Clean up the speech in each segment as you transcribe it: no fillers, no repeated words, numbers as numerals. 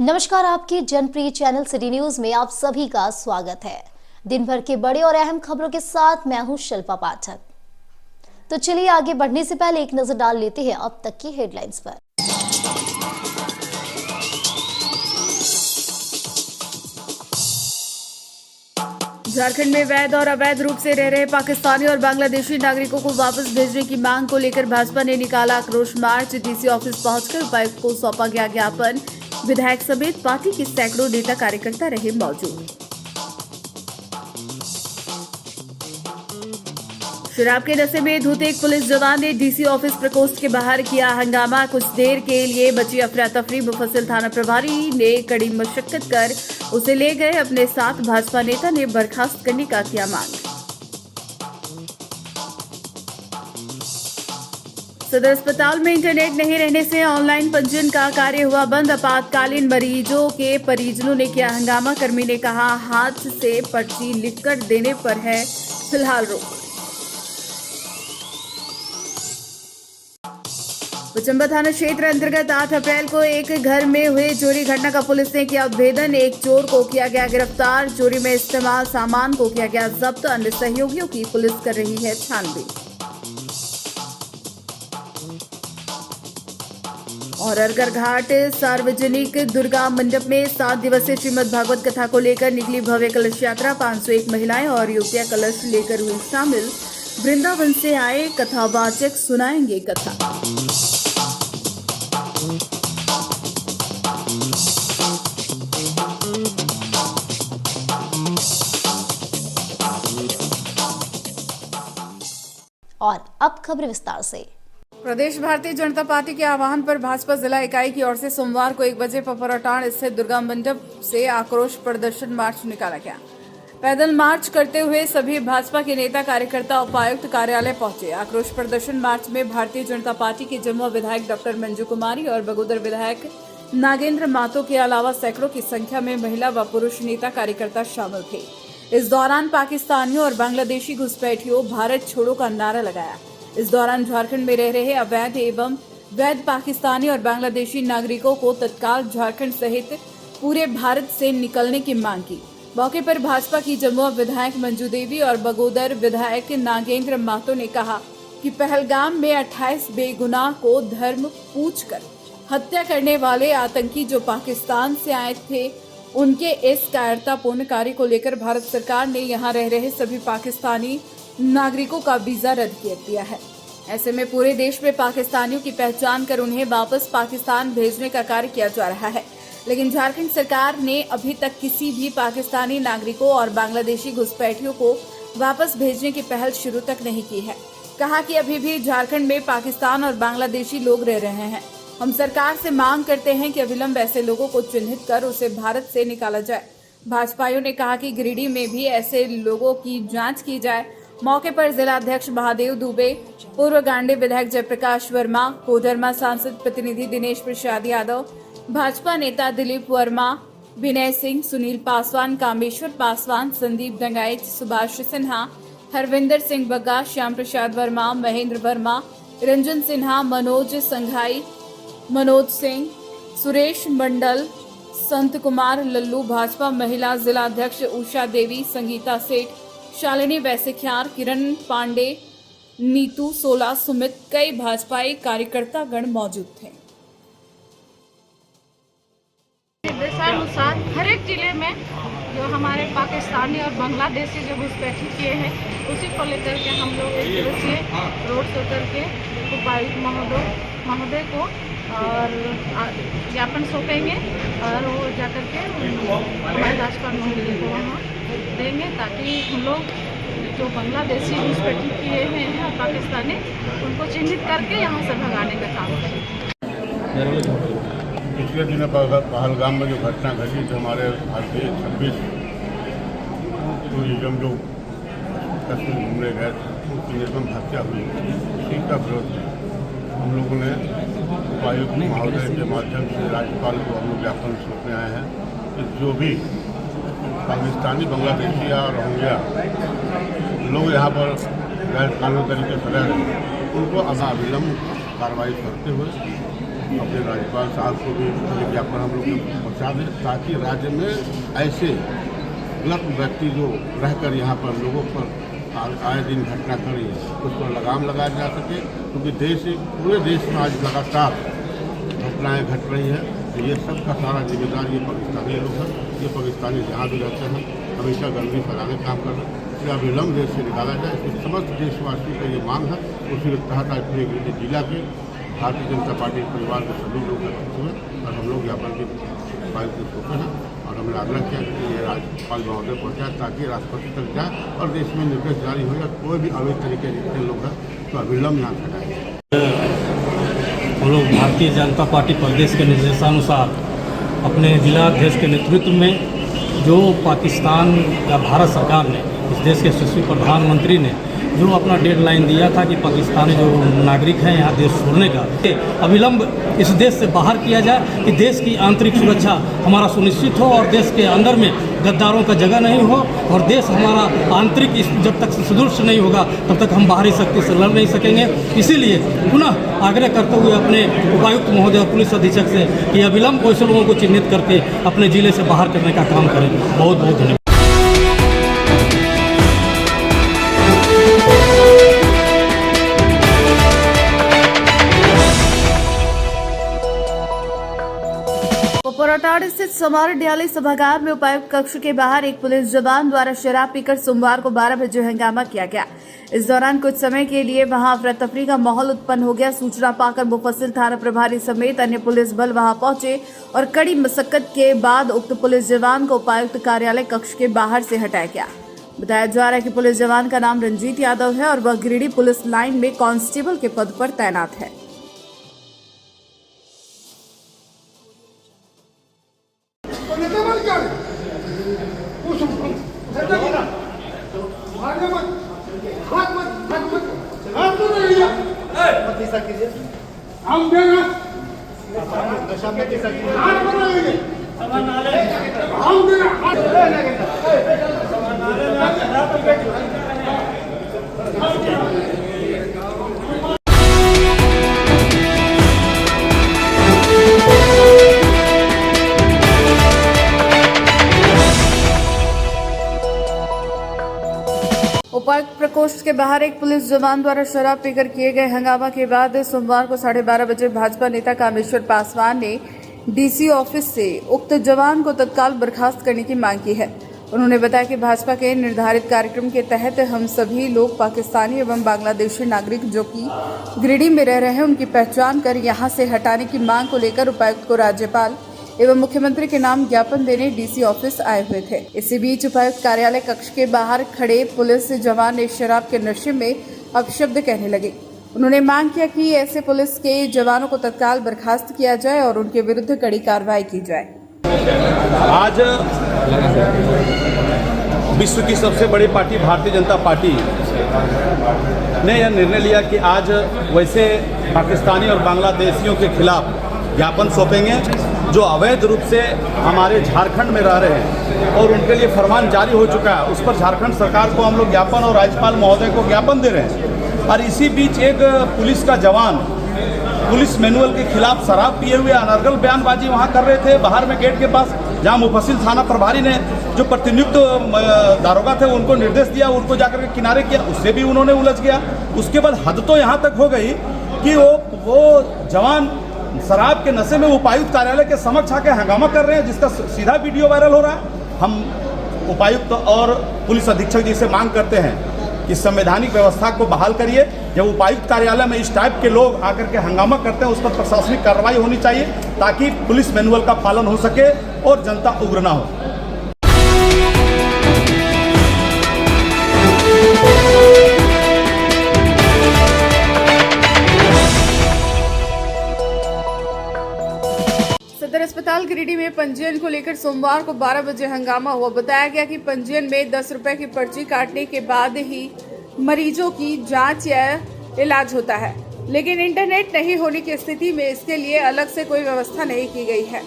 नमस्कार, आपके जनप्रिय channel city news में आप सभी का स्वागत है। दिन भर के बड़े और अहम खबरों के साथ मैं हूं शिल्पा पाठक। तो चलिए आगे बढ़ने से पहले एक नजर डाल लेते हैं अब तक की हेडलाइंस पर। झारखंड में वैध और अवैध रूप से रह रहे पाकिस्तानी और बांग्लादेशी नागरिकों को वापस भेजने की मांग को लेकर भाजपा ने निकाला आक्रोश मार्च। डीसी ऑफिस पहुंचकर उपायुक्त को सौंपा गया ज्ञापन। विधायक समेत पार्टी के सैकड़ों नेता कार्यकर्ता रहे मौजूद। शराब के नशे में धुत एक पुलिस जवान ने डीसी ऑफिस प्रकोष्ठ के बाहर किया हंगामा। कुछ देर के लिए बची अफरा तफरी। मुफस्सिल थाना प्रभारी ने कड़ी मशक्कत कर उसे ले गए अपने साथ। भाजपा नेता ने बर्खास्त करने का किया मांग। सदर अस्पताल में इंटरनेट नहीं रहने से ऑनलाइन पंजीयन का कार्य हुआ बंद। आपातकालीन मरीजों के परिजनों ने किया हंगामा। कर्मी ने कहा, हाथ से पर्ची लिखकर देने पर है फिलहाल रोक। चंबा थाना क्षेत्र अंतर्गत 8 अप्रैल को एक घर में हुए चोरी घटना का पुलिस ने किया उद्भेदन। एक चोर को किया गया गिरफ्तार। चोरी में इस्तेमाल सामान को किया गया जब्त। अन्य सहयोगियों की पुलिस कर रही है छानबीन। और अरगर घाट सार्वजनिक दुर्गा मंडप में 7 दिवसीय श्रीमद् भागवत कथा को लेकर निकली भव्य कलश यात्रा। 501 महिलाएं और युवतियां कलश लेकर हुई शामिल। वृंदावन से आए कथावाचक सुनाएंगे कथा। और अब खबर विस्तार से। प्रदेश भारतीय जनता पार्टी के आह्वान पर भाजपा जिला इकाई की ओर से सोमवार को 1 बजे पपराटांड स्थित दुर्गा मंडप से आक्रोश प्रदर्शन मार्च निकाला गया। पैदल मार्च करते हुए सभी भाजपा के नेता कार्यकर्ता उपायुक्त कार्यालय पहुंचे। आक्रोश प्रदर्शन मार्च में भारतीय जनता पार्टी के जमुआ विधायक डॉक्टर मंजू कुमारी और बगोदर विधायक नागेंद्र मातो के अलावा सैकड़ों की संख्या में महिला व पुरुष नेता कार्यकर्ता शामिल थे। इस दौरान पाकिस्तानियों और बांग्लादेशी घुसपैठियों भारत छोड़ो का नारा लगाया। इस दौरान झारखंड में रह रहे अवैध एवं वैध पाकिस्तानी और बांग्लादेशी नागरिकों को तत्काल झारखंड सहित पूरे भारत से निकलने की मांग की। मौके पर भाजपा की जमुआ विधायक मंजू देवी और बगोदर विधायक नागेंद्र मातो ने कहा कि पहलगाम में 28 बेगुनाह को धर्म पूछकर हत्या करने वाले आतंकी जो पाकिस्तान से आए थे, उनके इस कायरतापूर्ण कार्य को लेकर भारत सरकार ने यहां रह रहे सभी पाकिस्तानी नागरिकों का वीजा रद्द कर दिया है। ऐसे में पूरे देश में पाकिस्तानियों की पहचान कर उन्हें वापस पाकिस्तान भेजने का कार्य किया जा रहा है, लेकिन झारखंड सरकार ने अभी तक किसी भी पाकिस्तानी नागरिकों और बांग्लादेशी घुसपैठियों को वापस भेजने की पहल शुरू तक नहीं की है। कहा कि अभी भी झारखंड में पाकिस्तान और बांग्लादेशी लोग रह रहे हैं। हम सरकार से मांग करते हैं कि अविलंब ऐसे लोगों को चिन्हित कर उसे भारत से निकाला जाए। भाजपाइयों ने कहा कि गिरिडीह में भी ऐसे लोगों की जांच की जाए। मौके पर जिला अध्यक्ष महादेव दुबे, पूर्व गांडी विधायक जयप्रकाश वर्मा, कोडरमा सांसद प्रतिनिधि दिनेश प्रसाद यादव, भाजपा नेता दिलीप वर्मा, विनय सिंह, सुनील पासवान, कामेश्वर पासवान, संदीप दंगाइच, सुभाष सिन्हा, हरविंदर सिंह बग्गा, श्याम प्रसाद वर्मा, महेंद्र वर्मा, रंजन सिन्हा, मनोज संघाई, मनोज सिंह, सुरेश मंडल, संत कुमार लल्लू, भाजपा महिला जिला अध्यक्ष उषा देवी, संगीता सेठ, शालिनी वैसेख्यार, किरण पांडे, नीतू सोला, सुमित कई भाजपाई कार्यकर्ता गण मौजूद थे। निर्देशानुसार हर एक जिले में जो हमारे पाकिस्तानी और बांग्लादेशी जो घुसपैठी किए हैं, उसी को लेकर के हम लोग एक दिवसीय रोड शो करके उपायुक्त महोदय को और ज्ञापन सौंपेंगे और वो जाकर के हमारे राज्यपाल महोदय को वहाँ देंगे, ताकि हम लोग जो बांग्लादेशी घुसपैठी किए हुए हैं और पाकिस्तानी, उनको चिन्हित करके यहाँ से भगाने का काम करें। पिछले दिनों पहलगाम में जो घटना घटी तो हमारे भारतीय 26 टूरिज्म जो कश्मीर घूमने गए थे, उसकी निर्मम हत्या हुई। इसी का विरोध हम लोगों ने उपायुक्त महोदय के माध्यम से राज्यपाल को हम लोग ज्ञापन सौंपने आए हैं कि जो भी पाकिस्तानी, बांग्लादेशी या रोहिंग्या लोग यहाँ पर गैर कानूनी तरीके से रह रहे हैं, उनको अविलंब कार्रवाई करते हुए अपने राज्यपाल साहब को भी विज्ञापन हम लोग पहुँचा दें, ताकि राज्य में ऐसे गलत व्यक्ति जो रहकर यहाँ पर लोगों पर आए दिन घटना करी उस पर लगाम लगाया जा सके, क्योंकि पूरे देश में आज लगातार घटनाएँ घट रही है। तो ये सब का सारा जिम्मेदार ये पाकिस्तानी लोग हैं। ये पाकिस्तानी जहाँ भी रहते हैं हमेशा गंदगी फैलाने का काम कर रहे हैं। इसलिए अविलंब देश से निकाला जाए, इसमें समस्त देशवासियों का ये मांग है। उसी के तहत आज पूरे गिरिडीह जिला के भारतीय जनता पार्टी परिवार के सभी लोग एकत्रित हुए और हम लोग ज्ञापन की फाइल को सौंपे हैं और हमने आग्रह किया कि ये राज्यपाल महोदय पहुँचाए, ताकि राष्ट्रपति तक जाए और देश में निर्देश जारी हो जाए, कोई भी अवैध तरीके जितने लोग हैं तो अविलंब यहाँ फैलाए। हम लोग भारतीय जनता पार्टी प्रदेश के निर्देशानुसार अपने जिला अध्यक्ष के नेतृत्व में जो पाकिस्तान या भारत सरकार ने, इस देश के यशस्वी प्रधानमंत्री ने जो अपना डेडलाइन दिया था कि पाकिस्तानी जो नागरिक हैं यहाँ देश छोड़ने का, अविलंब इस देश से बाहर किया जाए कि देश की आंतरिक सुरक्षा हमारा सुनिश्चित हो और देश के अंदर में गद्दारों का जगह नहीं हो और देश हमारा आंतरिक जब तक सुदृढ़ नहीं होगा तब तक हम बाहरी शक्ति से लड़ नहीं सकेंगे। इसीलिए पुनः आग्रह करते हुए अपने उपायुक्त महोदय और पुलिस अधीक्षक से कि अविलंब वैसे लोगों को चिन्हित करके अपने जिले से बाहर करने का काम करें। बहुत बहुत धन्यवाद। पपरटाड़ स्थित समारोह न्यायालय सभागार में उपायुक्त कक्ष के बाहर एक पुलिस जवान द्वारा शराब पीकर सोमवार को 12 बजे हंगामा किया गया। इस दौरान कुछ समय के लिए वहां अफरा तफरी का माहौल उत्पन्न हो गया। सूचना पाकर मुफस्सिल थाना प्रभारी समेत अन्य पुलिस बल वहां पहुंचे और कड़ी मशक्कत के बाद उक्त पुलिस जवान को उपायुक्त कार्यालय कक्ष के बाहर से हटाया गया। बताया जा रहा है कि पुलिस जवान का नाम रंजीत यादव है और वह गिरिडीह पुलिस लाइन में कांस्टेबल के पद पर तैनात है। हम देना उपायुक्त प्रकोष्ठ के बाहर एक पुलिस जवान द्वारा शराब पीकर किए गए हंगामा के बाद सोमवार को 12:30 बजे भाजपा नेता कामेश्वर पासवान ने डीसी ऑफिस से उक्त जवान को तत्काल बर्खास्त करने की मांग की है। उन्होंने बताया कि भाजपा के निर्धारित कार्यक्रम के तहत हम सभी लोग पाकिस्तानी एवं बांग्लादेशी नागरिक जो कि गिरिडीह में रह रहे हैं उनकी पहचान कर यहां से हटाने की मांग को लेकर उपायुक्त को राज्यपाल एवं मुख्यमंत्री के नाम ज्ञापन देने डीसी ऑफिस आए हुए थे। इसी बीच उपायुक्त कार्यालय कक्ष के बाहर खड़े पुलिस जवान ने शराब के नशे में अपशब्द कहने लगे। उन्होंने मांग किया कि ऐसे पुलिस के जवानों को तत्काल बर्खास्त किया जाए और उनके विरुद्ध कड़ी कार्रवाई की जाए। आज विश्व की सबसे बड़ी पार्टी भारतीय जनता पार्टी ने यह निर्णय लिया कि आज वैसे पाकिस्तानी और बांग्लादेशियों के खिलाफ ज्ञापन सौंपेंगे जो अवैध रूप से हमारे झारखंड में रह रहे हैं और उनके लिए फरमान जारी हो चुका है। उस पर झारखंड सरकार को हम लोग ज्ञापन और राज्यपाल महोदय को ज्ञापन दे रहे हैं। और इसी बीच एक पुलिस का जवान पुलिस मैनुअल के खिलाफ शराब पिए हुए अनर्गल बयानबाजी वहाँ कर रहे थे बाहर में गेट के पास, जहाँ मुफस्सिल थाना प्रभारी ने जो प्रतिनियुक्त दारोगा थे उनको निर्देश दिया, उनको जाकर के किनारे किया, उससे भी उन्होंने उलझ गया। उसके बाद हद तो यहाँ तक हो गई कि वो जवान शराब के नशे में उपायुक्त कार्यालय के समक्ष आके हंगामा कर रहे हैं, जिसका सीधा वीडियो वायरल हो रहा है। हम उपायुक्त और पुलिस अधीक्षक जी से मांग करते हैं कि संवैधानिक व्यवस्था को बहाल करिए। जब उपायुक्त कार्यालय में इस टाइप के लोग आकर के हंगामा करते हैं उस पर प्रशासनिक कार्रवाई होनी चाहिए ताकि पुलिस मैनुअल का पालन हो सके और जनता उग्र ना हो। सदर अस्पताल गिरिडीह में पंजीयन को लेकर सोमवार को 12 बजे हंगामा हुआ। बताया गया कि पंजीयन में 10 रुपए की पर्ची काटने के बाद ही मरीजों की जांच या इलाज होता है, लेकिन इंटरनेट नहीं होने की स्थिति में इसके लिए अलग से कोई व्यवस्था नहीं की गई है।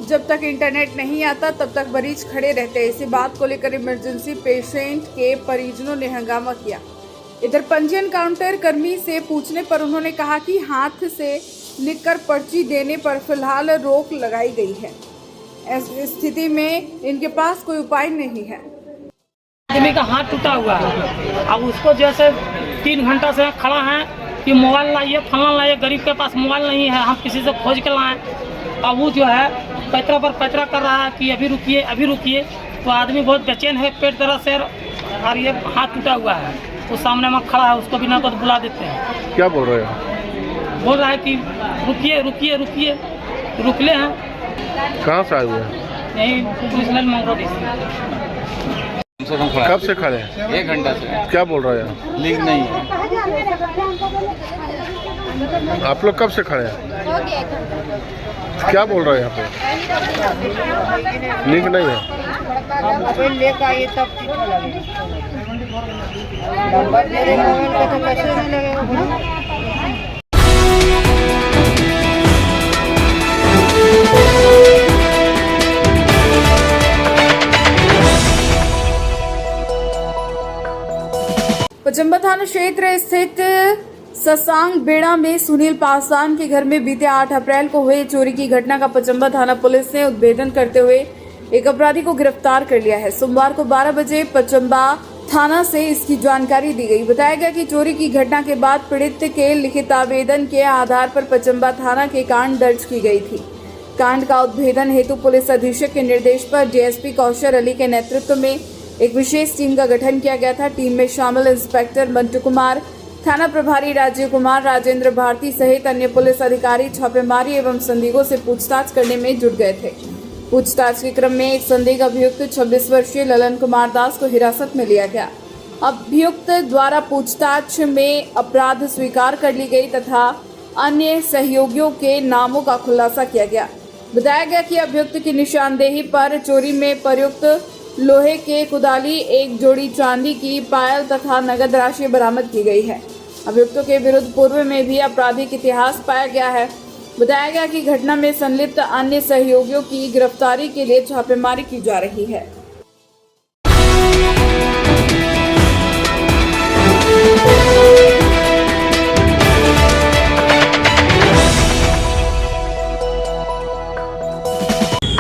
जब तक इंटरनेट नहीं आता तब तक मरीज खड़े रहते हैं। इसी बात को लेकर इमरजेंसी पेशेंट के परिजनों ने हंगामा किया। इधर पंजीयन काउंटर कर्मी से पूछने पर उन्होंने कहा कि हाथ से लिखकर पर्ची देने पर फिलहाल रोक लगाई गई है। ऐसी स्थिति में इनके पास कोई उपाय नहीं है। आदमी का हाथ टूटा हुआ है, अब उसको जैसे 3 घंटा से खड़ा है कि मोबाइल लाइए, फलाना लाइए, गरीब के पास मोबाइल नहीं है, हम किसी से खोज के लाएं। अब वो जो है पैतरा पर पैतरा कर रहा है कि अभी रुकिए अभी रुकिए। तो आदमी बहुत बेचैन है, पेट दर्द से, और ये हाथ टूटा हुआ है, वो सामने में खड़ा है, उसको बिना कुछ बुला देते हैं। क्या बोल रहे हैं? बोल रहा है कि रुकिए रुकिए रुकिए, रुकले हैं। कहाँ से आए हुए हैं? यही पुलिस लाइन मंगरौली से। कब से खड़े हैं? 1 घंटा से। क्या बोल रहे हैं? लिंक नहीं है। आप लोग कब से खड़े हैं? क्या बोल रहे हैं यहाँ पे? लिंक नहीं है। मोबाइल लेकर आइए तब नंबर मेरे मोबाइल का तो कैसे नहीं लगेगा। पचम्बा थाना क्षेत्र स्थित ससांग बेड़ा में सुनील पासवान के घर में बीते 8 अप्रैल को हुए चोरी की घटना का पचम्बा थाना पुलिस ने उद्भेदन करते हुए एक अपराधी को गिरफ्तार कर लिया है। सोमवार को 12 बजे पचम्बा थाना से इसकी जानकारी दी गई। बताया गया कि चोरी की घटना के बाद पीड़ित के लिखित आवेदन के आधार पर पचम्बा थाना के कांड दर्ज की गई थी। कांड का उद्भेदन हेतु पुलिस अधीक्षक के निर्देश पर डीएसपी कौशर अली के नेतृत्व में एक विशेष टीम का गठन किया गया था। टीम में शामिल इंस्पेक्टर मंटू कुमार, थाना प्रभारी राजीव कुमार, राजेंद्र भारती सहित अन्य पुलिस अधिकारी छापेमारी एवं संदिग्धों से पूछताछ करने में जुट गए थे। पूछताछ के क्रम में एक संदिग्ध अभियुक्त 26 वर्षीय ललन कुमार दास को हिरासत में लिया गया। अभियुक्त द्वारा पूछताछ में अपराध स्वीकार कर ली गई तथा अन्य सहयोगियों के नामों का खुलासा किया गया। बताया गया कि अभियुक्त की निशानदेही पर चोरी में प्रयुक्त लोहे के कुदाली, एक जोड़ी चांदी की पायल तथा नगद राशि बरामद की गई है। अभियुक्तों के विरुद्ध पूर्व में भी आपराधिक इतिहास पाया गया है। बताया गया कि घटना में संलिप्त अन्य सहयोगियों की गिरफ्तारी के लिए छापेमारी की जा रही है।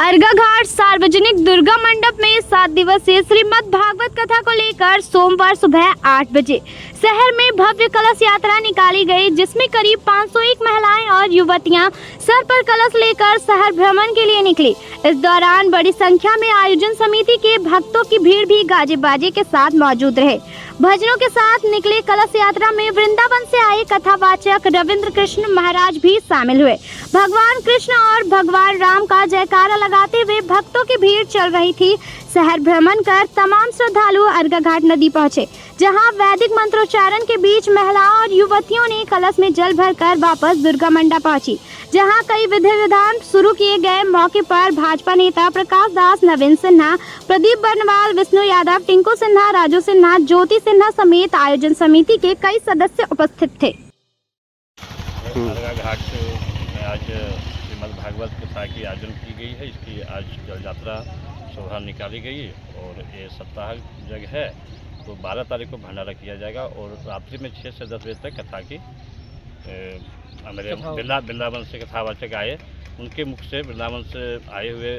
अर्घाघाट सार्वजनिक दुर्गा मंडप में 7 दिवसीय श्रीमद् भागवत कथा को लेकर सोमवार सुबह 8 बजे शहर में भव्य कलश यात्रा निकाली गई, जिसमें करीब 501 महिलाएं और युवतियां सर पर कलश लेकर शहर भ्रमण के लिए निकली। इस दौरान बड़ी संख्या में आयोजन समिति के भक्तों की भीड़ भी गाजे बाजे के साथ मौजूद रहे। भजनों के साथ निकले कलश यात्रा में वृंदावन से आए कथावाचक रविंद्र कृष्ण महाराज भी शामिल हुए। भगवान कृष्ण और भगवान राम का जयकारा लगाते हुए भक्तों की भीड़ चल रही थी। शहर भ्रमण कर तमाम श्रद्धालु अर्घाघाट नदी पहुंचे, जहां वैदिक मंत्रोच्चारण के बीच महिलाओं और युवतियों ने कलश में जल भरकर वापस दुर्गा मंडप पहुंची, जहां कई विधि विधान शुरू किए गए। मौके पर भाजपा नेता प्रकाश दास, नवीन सिन्हा, प्रदीप बर्नवाल, विष्णु यादव, टिंकू सिन्हा, राजू सिन्हा, ज्योति सिन्हा समेत आयोजन समिति के कई सदस्य उपस्थित थे। अर्घाघाट में आज श्रीमद् भागवत कथा की आयोजन की गई है। इसकी आज जल यात्रा शोभा निकाली गई और ये सप्ताह जग है, तो 12 तारीख को भंडारा किया जाएगा और रात्रि में 6 से 10 बजे तक कथा की हमारे वृंदावन से कथावाचक आए, उनके मुख से वृंदावन से आए हुए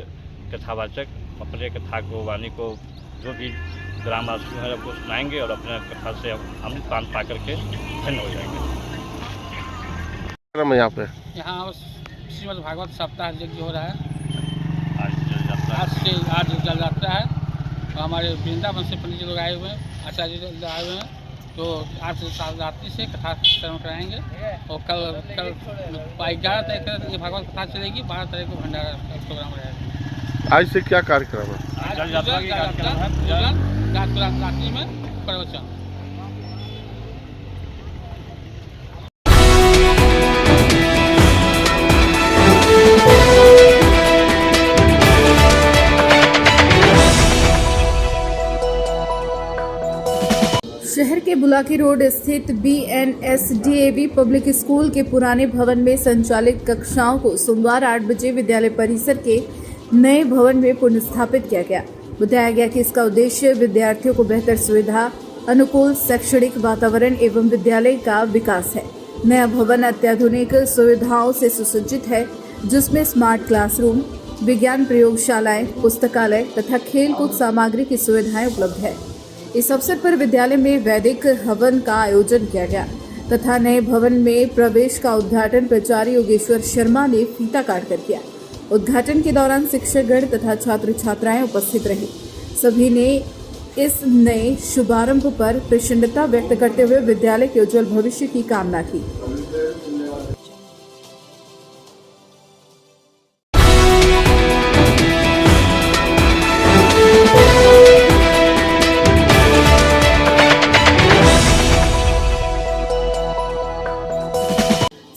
कथावाचक अपने कथा को, वाणी को, जो भी ग्रामवासी हैं आपको सुनाएंगे और अपने कथा से अमृत पान पा करके धन्य हो जाएंगे। यहाँ श्रीमद् भागवत सप्ताह यज्ञ हो रहा है। आज जल यात्रा है और हमारे वृंदावन से पंडित जी लोग आए हुए हैं, आचार्य जी आए हुए हैं, तो आज रात्रि से कथा श्रवण कराएंगे और कल 11 तारीख को ये भागवत कथा चलेगी, 12 तारीख को भंडारा प्रोग्राम रहेगा। आज से क्या कार्यक्रम है? रात्रि में प्रवचन। शहर के बुलाकी रोड स्थित BNSDAV पब्लिक स्कूल के पुराने भवन में संचालित कक्षाओं को सोमवार 8 बजे विद्यालय परिसर के नए भवन में पुनर्स्थापित किया गया। बताया गया कि इसका उद्देश्य विद्यार्थियों को बेहतर सुविधा, अनुकूल शैक्षणिक वातावरण एवं विद्यालय का विकास है। नया भवन अत्याधुनिक सुविधाओं से सुसज्जित है, जिसमें स्मार्ट क्लासरूम, विज्ञान प्रयोगशालाएं, पुस्तकालय तथा खेलकूद सामग्री की सुविधाएं उपलब्ध है। इस अवसर पर विद्यालय में वैदिक हवन का आयोजन किया गया तथा नए भवन में प्रवेश का उद्घाटन प्राचार्य योगेश्वर शर्मा ने फीता काट कर किया। उद्घाटन के दौरान शिक्षकगण तथा छात्र छात्राएं उपस्थित रहे। सभी ने इस नए शुभारंभ पर प्रसन्नता व्यक्त करते हुए विद्यालय के उज्जवल भविष्य की कामना की।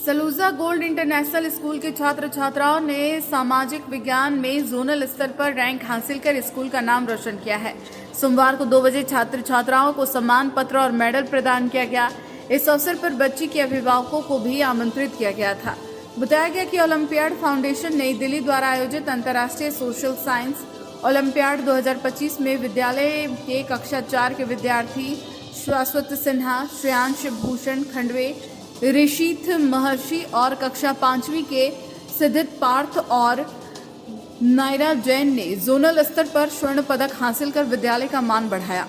सलूजा गोल्ड इंटरनेशनल स्कूल के छात्र छात्राओं ने सामाजिक विज्ञान में जोनल स्तर पर रैंक हासिल कर स्कूल का नाम रोशन किया है। सोमवार को 2 बजे छात्र छात्राओं को सम्मान पत्र और मेडल प्रदान किया गया। इस अवसर पर बच्ची के अभिभावकों को भी आमंत्रित किया गया था। बताया गया कि ओलंपियाड फाउंडेशन नई दिल्ली द्वारा आयोजित अंतर्राष्ट्रीय सोशल साइंस ओलंपियाड 2025 में विद्यालय के कक्षा 4 के विद्यार्थी शाश्वत सिन्हा, श्रेयांश भूषण खंडवे, ऋषिथ महर्षि और कक्षा 5वीं के सिद्धित पार्थ और नायरा जैन ने जोनल स्तर पर स्वर्ण पदक हासिल कर विद्यालय का मान बढ़ाया।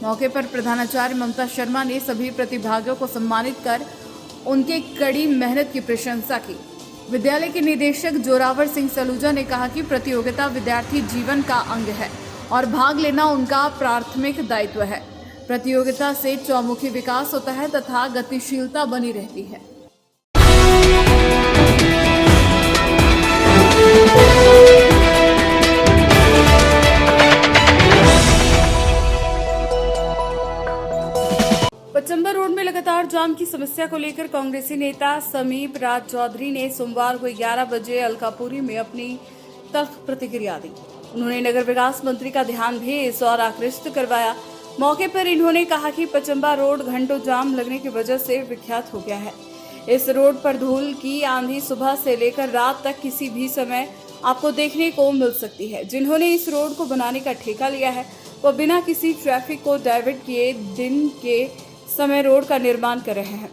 मौके पर प्रधानाचार्य ममता शर्मा ने सभी प्रतिभागियों को सम्मानित कर उनके कड़ी मेहनत की प्रशंसा की। विद्यालय के निदेशक जोरावर सिंह सलूजा ने कहा कि प्रतियोगिता विद्यार्थी जीवन का अंग है और भाग लेना उनका प्राथमिक दायित्व है। प्रतियोगिता से चौमुखी विकास होता है तथा गतिशीलता बनी रहती है। पचंबा रोड में लगातार जाम की समस्या को लेकर कांग्रेसी नेता समीप राज चौधरी ने सोमवार को 11 बजे अलकापुरी में अपनी तल्ख प्रतिक्रिया दी। उन्होंने नगर विकास मंत्री का ध्यान भी इस ओर आकृष्ट करवाया। मौके पर इन्होंने कहा कि पचंबा रोड घंटों जाम लगने की वजह से विख्यात हो गया है। इस रोड पर धूल की आंधी सुबह से लेकर रात तक किसी भी समय आपको देखने को मिल सकती है। जिन्होंने इस रोड को बनाने का ठेका लिया है वो बिना किसी ट्रैफिक को डाइवर्ट किए दिन के समय रोड का निर्माण कर रहे हैं।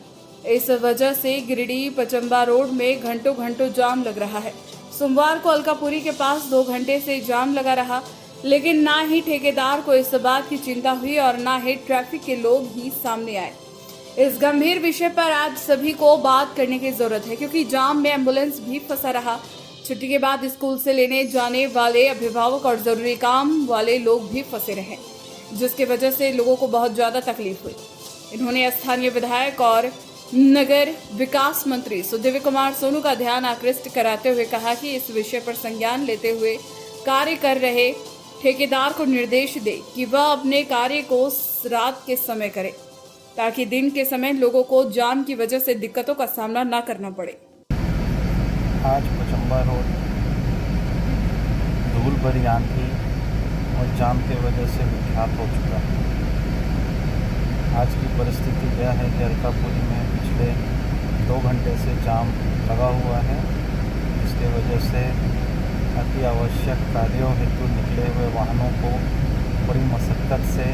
इस वजह से गिरिडीह पचंबा रोड में घंटों जाम लग रहा है। सोमवार को अलकापुरी के पास 2 घंटे से जाम लगा रहा, लेकिन ना ही ठेकेदार को इस बात की चिंता हुई और ना ही ट्रैफिक के लोग ही सामने आए। इस गंभीर विषय पर आज सभी को बात करने की जरूरत है, क्योंकि जाम में एम्बुलेंस भी फंसा रहा। छुट्टी के बाद स्कूल से लेने जाने वाले अभिभावक और जरूरी काम वाले लोग भी फंसे रहे, जिसकी वजह से लोगों को बहुत ज्यादा तकलीफ हुई। इन्होंने स्थानीय विधायक और नगर विकास मंत्री सुदेवी कुमार सोनू का ध्यान आकृष्ट कराते हुए कहा कि इस विषय पर संज्ञान लेते हुए कार्य कर रहे ठेकेदार को निर्देश दे कि वह अपने कार्य को रात के समय करे, ताकि दिन के समय लोगों को जाम की वजह से दिक्कतों का सामना न करना पड़े। आज पचंबा रोड धूल भरी आंधी और जाम की वजह से विख्यात हो चुका है। आज की परिस्थिति यह है कि अलकापुरी में पिछले 2 घंटे से जाम लगा हुआ है, जिसके वजह से अति आवश्यक कार्यों हेतु निकले हुए वाहनों को बड़ी मशक्कत से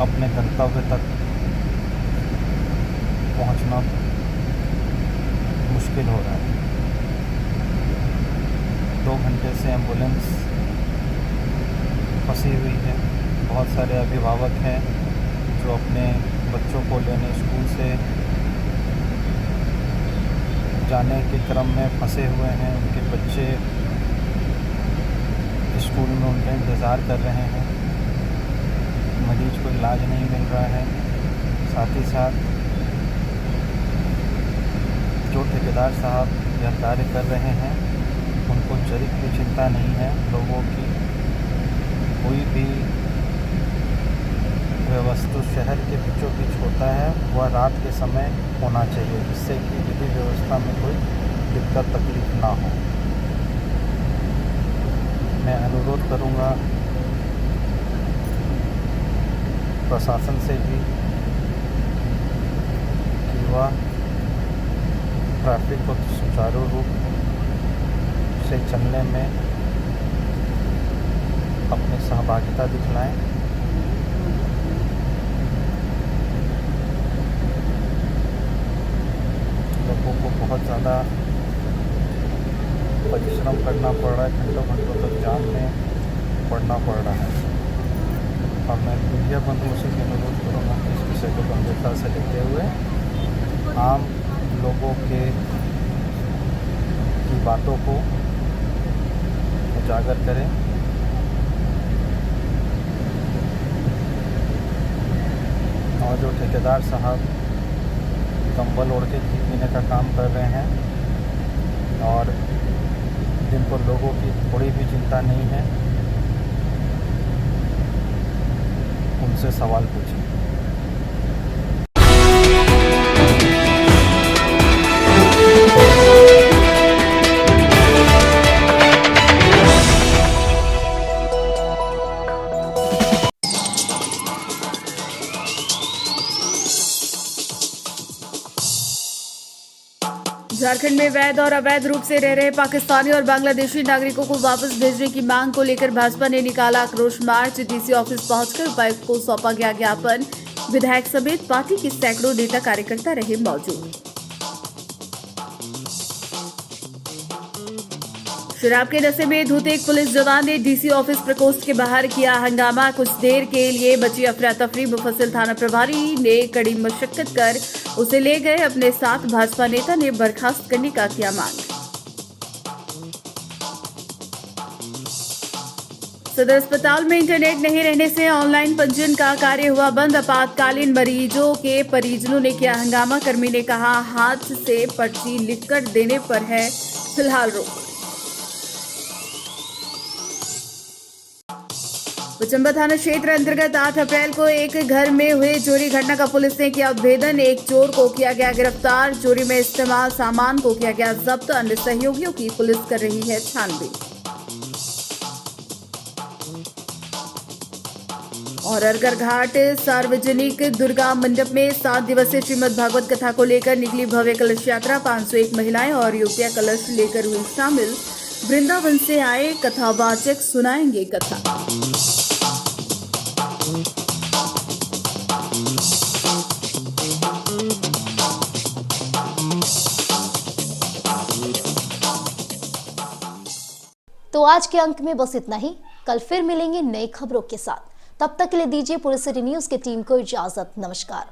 अपने गंतव्य तक पहुंचना मुश्किल हो रहा है। 2 घंटे से एम्बुलेंस फंसी हुई है। बहुत सारे अभिभावक हैं जो अपने बच्चों को लेने स्कूल से जाने के क्रम में फंसे हुए हैं। उनके बच्चे स्कूल में उनका इंतज़ार कर रहे हैं। मरीज को इलाज नहीं मिल रहा है। साथ ही साथ जो ठेकेदार साहब यह कार्य कर रहे हैं उनको जरी की चिंता नहीं है। लोगों की कोई भी व्यवस्था शहर के बीचों बीच होता है वह रात के समय होना चाहिए, जिससे कि विधि व्यवस्था में कोई दिक्कत तकलीफ ना हो। मैं अनुरोध करूंगा प्रशासन से भी कि वह ट्रैफिक को सुचारू रूप से चलने में अपनी सहभागिता दिखलाएं। बहुत ज़्यादा परिश्रम करना पड़ रहा है, घंटों घंटों तक जाम में पड़ना पड़ रहा है। और मैं मीडिया बंधुओं से भी अनुरोध करूँगा कि इस विषय को गंभीरता से लेते हुए आम लोगों की बातों को उजागर करें और जो ठेकेदार साहब कंबल ओढ़ के घी पीने का काम कर रहे हैं और जिनको लोगों की थोड़ी भी चिंता नहीं है, उनसे सवाल पूछें। झारखंड में वैध और अवैध रूप से रह रहे पाकिस्तानी और बांग्लादेशी नागरिकों को वापस भेजने की मांग को लेकर भाजपा ने निकाला आक्रोश मार्च। डीसी ऑफिस पहुंचकर उपायुक्त को सौंपा गया ज्ञापन। विधायक समेत पार्टी के सैकड़ों नेता कार्यकर्ता रहे मौजूद। शराब के नशे में धुते एक पुलिस जवान ने डीसी ऑफिस प्रकोष्ठ के बाहर किया हंगामा। कुछ देर के लिए बची अफरा तफरी। मुफस्सिल थाना प्रभारी ने कड़ी मशक्कत कर उसे ले गए अपने साथ। भाजपा नेता ने बर्खास्त करने का किया मांग। सदर अस्पताल में इंटरनेट नहीं रहने से ऑनलाइन पंजीयन का कार्य हुआ बंद। आपातकालीन मरीजों के परिजनों ने किया हंगामा। कर्मी ने कहा हाथ से पर्ची लिखकर देने पर है फिलहाल रोक। चंबा थाना क्षेत्र अंतर्गत 8 अप्रैल को एक घर में हुए चोरी घटना का पुलिस ने किया उद्भेदन। एक चोर को किया गया गिरफ्तार। चोरी में इस्तेमाल सामान को किया गया जब्त। अन्य सहयोगियों की पुलिस कर रही है छानबीन। और अरगर घाट सार्वजनिक दुर्गा मंडप में 7 दिवसीय श्रीमद् भागवत कथा को लेकर निकली भव्य कलश यात्रा। 501 महिलाएं और युवतियां कलश लेकर हुई शामिल। वृंदावन से आए कथावाचक सुनाएंगे कथा। तो आज के अंक में बस इतना ही। कल फिर मिलेंगे नई खबरों के साथ। तब तक के लिए दीजिए पूरे सिटी न्यूज की टीम को इजाजत। नमस्कार।